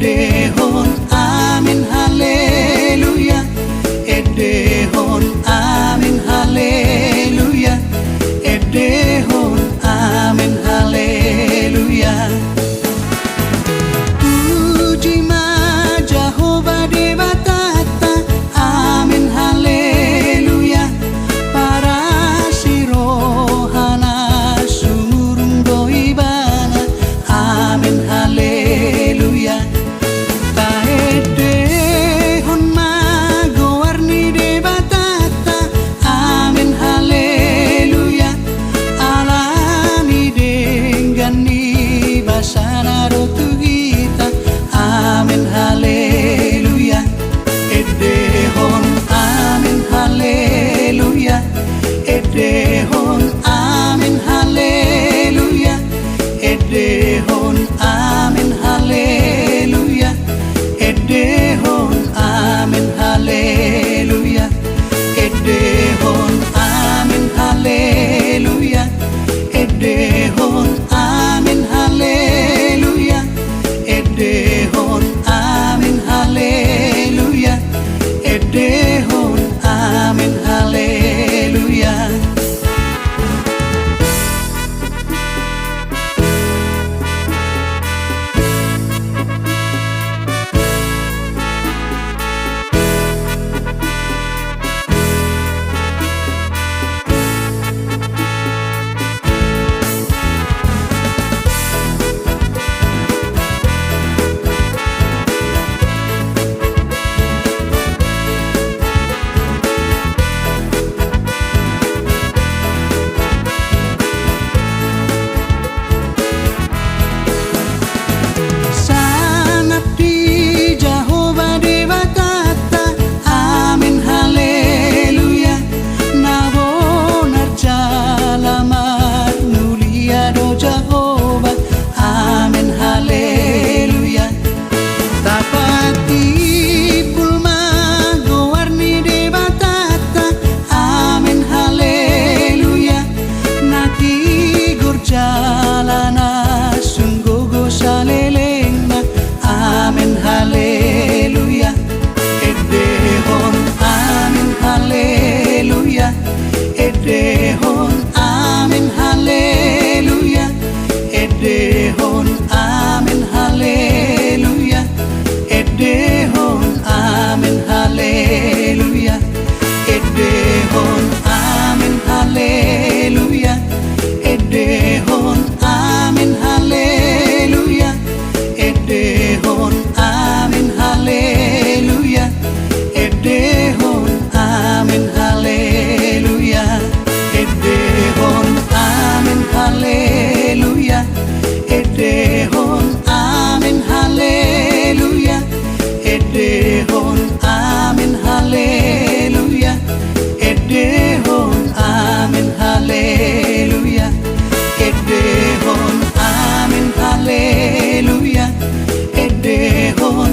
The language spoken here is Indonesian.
Edehon, amin, haleluya. Edehon, amin, haleluya. Edehon, amin, haleluya. Puji ma Jehovah Dewa Tata, amin, haleluya. Para sirohana sumurung doibana, amin, haleluya. Taedehon ma gowarni Dewa Tata, amin, haleluya. Alani denggani basana rotu kita, amin, haleluya. Edehon, amin, haleluya. Edehon, amin, haleluya. Edehon, amin, haleluya. Edehon, amin, haleluya. Edehon, amin, haleluya. Edehon, amin, haleluya. Edehon, amin, haleluya. Edehon, amin, haleluya. Sanap di Jehovah Dewa Tata, amin, haleluya. Nabonar jalamat mulia do Jehovah, amin, haleluya. Tapati pulma gowarni Dewa Tata, amin, haleluya. Naki gurjalana sungguh salelengna, amin, haleluya. Edehon, amin, haleluya. Edehon, amin, haleluya. Edehon, amin, haleluya. Edehon, amin, haleluya. Edehon, amin, haleluya. Edehon, amin, haleluya. Edehon, amin, haleluya. Edehon, amin, haleluya. Edehon, amin, haleluya. Edehon, amin, haleluya. Edehon, amin, haleluya. Edehon, amin, haleluya. Edehon, amin, haleluya. Edehon,